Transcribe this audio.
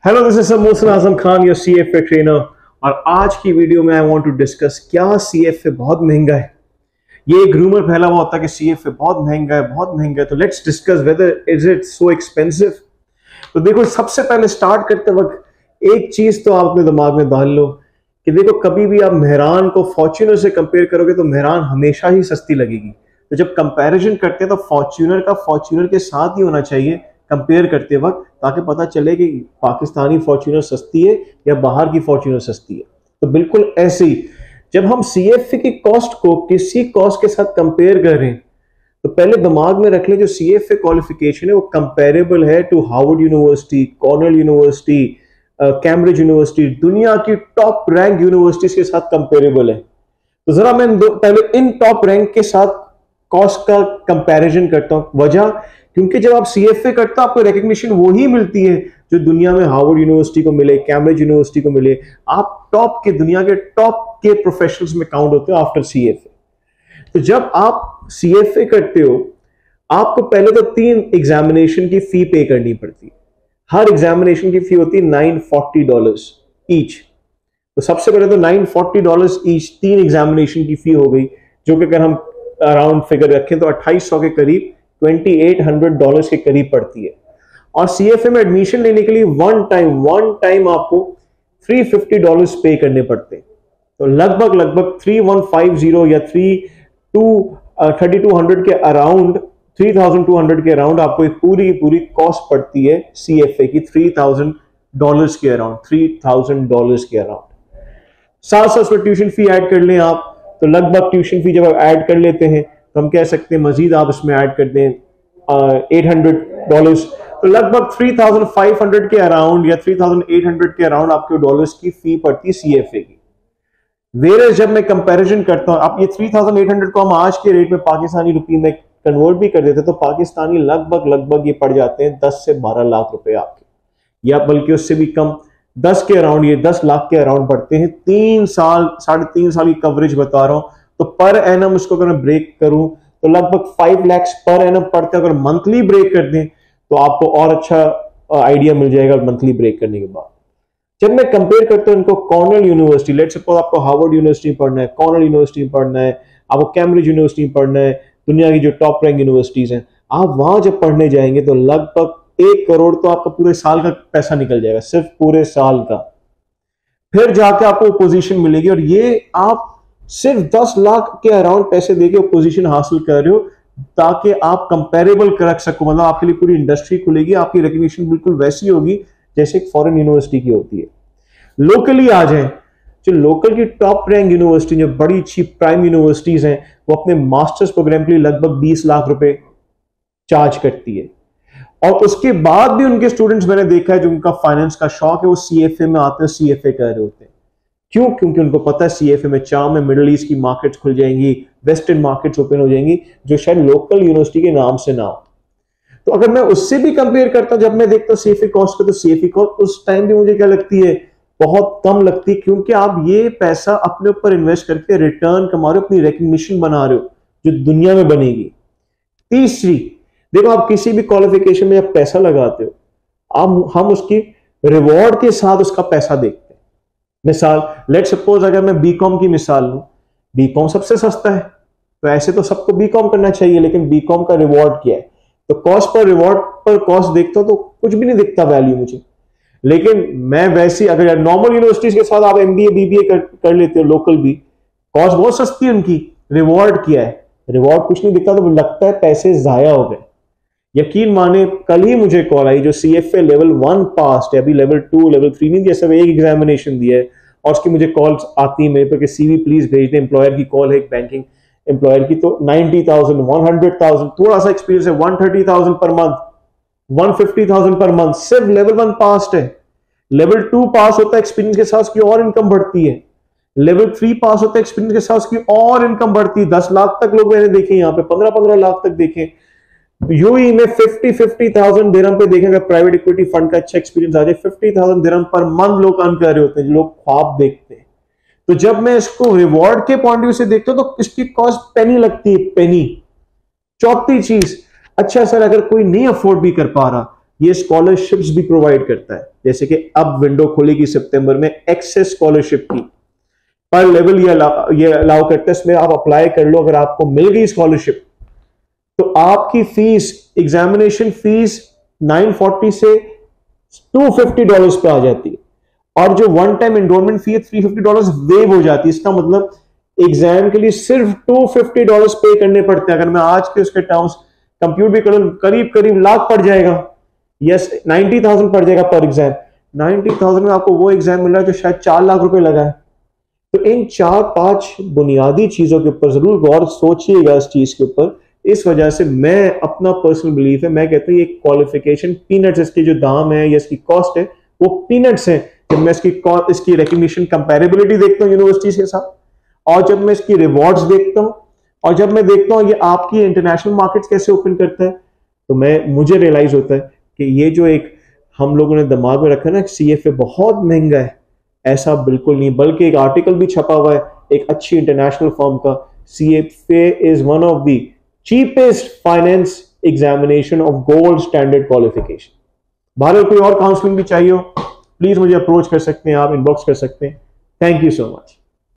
Hello, this is sir Mohsin Azam Khan, your CFA trainer. और आज की वीडियो में आई वांट टू डिस्कस क्या सीएफए बहुत महंगा है। ये एक रूमर फैला हुआ होता है कि सीएफए बहुत महंगा है, बहुत महंगा है। तो let's discuss whether is it so expensive. तो देखो, सबसे पहले स्टार्ट करते वक्त एक चीज तो आप अपने दिमाग में डाल लो कि देखो, कभी भी आप मेहरान को फॉर्च्यूनर से कंपेयर करोगे तो मेहरान हमेशा ही सस्ती लगेगी। तो जब कंपैरिजन करते हैं तो फॉर्च्यूनर का फॉर्च्यूनर के साथ ही होना चाहिए कंपेयर करते वक्त, ताकि पता चले कि पाकिस्तानी फॉर्च्यूनर सस्ती है या बाहर की फॉर्च्यूनर सस्ती है। तो बिल्कुल ऐसे ही जब हम सीएफए की कॉस्ट को किसी कॉस्ट के साथ कंपेयर कर रहे हैं तो पहले दिमाग में रख लें जो सीएफए क्वालिफिकेशन है वो कंपेरेबल है to Harvard university, Cornell university, Cambridge university, दुनिया की टॉप रैंक यूनिवर्सिटीज के साथ कंपेरेबल है। तो जरा मैं पहले इन टॉप रैंक के साथ कॉस्ट का कंपैरिजन करता हूं। वजह, क्योंकि जब आप सीएफए करते हो आपको रिकग्निशन वही मिलती है जो दुनिया में हार्वर्ड यूनिवर्सिटी को मिले, कैम्ब्रिज यूनिवर्सिटी को मिले। आप टॉप के, दुनिया के टॉप के प्रोफेशनल्स में काउंट होते हो आफ्टर सीएफए। तो जब आप सीएफए करते हो आपको पहले तो 3 एग्जामिनेशन की फी पे करनी पड़ती है। हर एग्जामिनेशन की फी होती है $940 ईच। तो सबसे पहले तो $940 ईच 3 एग्जामिनेशन की फी हो गई, जो कि अगर हम अराउंड फिगर रखें तो 2800 के करीब, $2800 के करीब पड़ती है। और सीएफए में एडमिशन लेने के लिए वन टाइम आपको $350 पे करने पड़ते हैं। तो लगभग 3150 या 3200 के अराउंड, 3200 के अराउंड आपको एक पूरी कॉस्ट पड़ती है सीएफए की, $3000 के अराउंड, $3000 के अराउंड। साथ साथ उसमें ट्यूशन फी ऐड कर लें आप, तो लगभग ट्यूशन फी जब आप ऐड कर लेते हैं तो हम कह सकते हैं मजीद आप इसमें ऐड कर दें $800, तो लगभग 3500 के अराउंड या 3800 के अराउंड आपके डॉलर्स की फी पड़ती है सीएफए की। वेरे जब मैं कंपैरिजन करता हूं, आप ये 3800 को हम आज के रेट में पाकिस्तानी रुपये में कन्वर्ट भी कर देते तो पाकिस्तानी लगभग ये पड़ जाते हैं 10 से 12 लाख रुपए आपके, या बल्कि उससे भी कम, 10 के अराउंड, ये 10 लाख के अराउंड पड़ते हैं। 3 साल, 3.5 साल की कवरेज बता रहा हूं। तो पर एनम उसको अगर मैं ब्रेक करूं तो लगभग 5 लाख पर एनम पड़ते हैं। अगर मंथली ब्रेक कर दें तो आपको और अच्छा आइडिया मिल जाएगा मंथली ब्रेक करने के बाद। जब मैं कंपेयर करता हूं इनको कॉर्नेल यूनिवर्सिटी, लेट्स सपोज आपको हार्वर्ड यूनिवर्सिटी पढ़ना है, कॉर्नेल यूनिवर्सिटी पढ़ना है, आपको कैम्ब्रिज यूनिवर्सिटी पढ़ना है, दुनिया की जो टॉप रैंक यूनिवर्सिटीज हैं, आप वहां जब पढ़ने जाएंगे तो लगभग 1 करोड़ तो आपका पूरे साल का पैसा निकल जाएगा, सिर्फ पूरे साल का। फिर जाके आपको पोजीशन मिलेगी और ये आप सिर्फ 10 लाख के अराउंड पैसे देके पोजीशन हासिल कर रहे हो, ताकि आप कंपेरेबल कर सको। मतलब आपके लिए पूरी इंडस्ट्री खुलेगी, आपकी रिकग्निशन बिल्कुल वैसी होगी जैसे एक फॉरेन यूनिवर्सिटी की होती है। लोकली आ जाए, जो लोकल की टॉप रैंक यूनिवर्सिटी, जो बड़ी अच्छी प्राइम यूनिवर्सिटीज हैं, वो अपने मास्टर्स प्रोग्राम के लिए लगभग 20 लाख रुपए चार्ज करती है। और उसके बाद भी उनके स्टूडेंट्स मैंने देखा है जो उनका फाइनेंस का शौक है, वो सीएफए में आते हैं, सीएफए कर रहे होते हैं। क्यों? क्योंकि उनको पता है सीएफए में चाम है, मिडिल ईस्ट की मार्केट्स खुल जाएंगी, वेस्टर्न मार्केट्स ओपन हो जाएंगी, जो शायद लोकल यूनिवर्सिटी के नाम से ना हो। तो अगर मैं उससे भी कंपेयर करता हूं, जब मैं देखता हूं सीएफए कॉस्ट को, तो सीएफए कॉस्ट उस टाइम भी मुझे क्या लगती है, बहुत कम लगती है। क्योंकि आप ये पैसा अपने ऊपर इन्वेस्ट करके रिटर्न कमा रहे हो, अपनी रिकग्निशन बना रहे हो जो दुनिया में बनेगी। तीसरी, देखो, आप किसी भी क्वालिफिकेशन में जब पैसा लगाते हो, हम उसकी रिवॉर्ड के साथ उसका पैसा देखते हैं। मिसाल, लेट सपोज अगर मैं बीकॉम की मिसाल लूं, बीकॉम सबसे सस्ता है, तो ऐसे तो सबको बीकॉम करना चाहिए, लेकिन बीकॉम का रिवॉर्ड क्या है? तो कॉस्ट पर रिवॉर्ड पर कॉस्ट देखता हूं तो कुछ भी नहीं दिखता वैल्यू मुझे। लेकिन मैं वैसी, अगर नॉर्मल यूनिवर्सिटीज के साथ आप एमबीए बीबीए कर लेते हो, लोकल भी, कॉस्ट बहुत सस्ती है उनकी, रिवॉर्ड क्या है? रिवॉर्ड कुछ नहीं दिखता, तो लगता है पैसे जाया हो गए। यकीन माने, कल ही मुझे कॉल आई जो सीएफए लेवल 1 पास है, अभी लेवल 2 लेवल 3 नहीं दिया, सब एक एग्जामिनेशन दिया है, और उसकी मुझे कॉल्स आती है मेरे पर कि सीवी प्लीज भेज दें। एम्प्लॉयर की कॉल है, एक बैंकिंग एम्प्लॉयर की, तो 90,000, 100,000, थोड़ा सा एक्सपीरियंस है, 130,000 पर मंथ, 150,000 पर मंथ, सिर्फ लेवल 1 पास है। लेवल 2 पास होता है, एक्सपीरियंस के साथ उसकी और इनकम बढ़ती है। लेवल 3 पास होता है, एक्सपीरियंस के साथ उसकी और इनकम बढ़ती है। 10 लाख तक लोग मैंने देखे, यहाँ पे 15-15 लाख तक देखे। यूएई में 50,000 दिरहम पे देखेंगे, प्राइवेट इक्विटी फंड का अच्छा एक्सपीरियंस आ जाए, 50,000 दिरहम पर मंथ लोग अर्न कर रहे होते हैं, लोग ख्वाब देखते हैं। तो जब मैं इसको रिवॉर्ड के पॉइंट व्यू से देखता हूं तो इसकी कॉस्ट पेनी लगती है, पेनी। चौथी चीज, अच्छा सर, अगर कोई नहीं अफोर्ड भी कर पा रहा, ये स्कॉलरशिप्स भी प्रोवाइड करता है, जैसे कि अब विंडो खुलेगी सितंबर में एक्सेस स्कॉलरशिप की, पर लेवल ये अलाउ करता है, इसमें आप अप्लाई कर लो। अगर आपको मिल गई स्कॉलरशिप तो आपकी फीस, एग्जामिनेशन फीस 940 से $250 पे आ जाती है, और जो वन टाइम एनरोलमेंट फी है $350 वेव हो जाती है। इसका मतलब एग्जाम के लिए सिर्फ $250 पे करने पड़ते हैं। अगर मैं आज के उसके टर्म्स कंप्यूट भी करूं, करीब करीब लाख पड़ जाएगा, यस 90,000 पड़ जाएगा पर एग्जाम। 90,000 में आपको वो एग्जाम मिल रहा है जो शायद 4 लाख रुपए लगा है। तो इन 4-5 बुनियादी चीजों के ऊपर जरूर गौर सोचिएगा इस चीज के ऊपर। इस वजह से मैं, अपना पर्सनल बिलीफ है, मैं कहता हूँ ये क्वालिफिकेशन पीनट्स, इसकी जो दाम है या इसकी कॉस्ट है वो पीनट्स है। जब मैं इसकी रिकग्निशन कंपैरेबिलिटी देखता हूँ यूनिवर्सिटीज के साथ, और जब मैं इसकी रिवॉर्ड्स देखता हूँ, और जब मैं देखता हूँ ये आपकी इंटरनेशनल मार्केट्स कैसे ओपन करता है, तो मुझे रियलाइज होता है कि ये जो एक हम लोगों ने दिमाग में रखा ना CFA बहुत महंगा है, ऐसा बिल्कुल नहीं। बल्कि एक आर्टिकल भी छपा हुआ है एक अच्छी इंटरनेशनल फर्म का, CFA is one of the cheapest finance examination of gold standard qualification. Bharat कोई और काउंसलिंग भी चाहिए हो, प्लीज मुझे अप्रोच कर सकते हैं, आप इनबॉक्स कर सकते हैं। Thank you so much.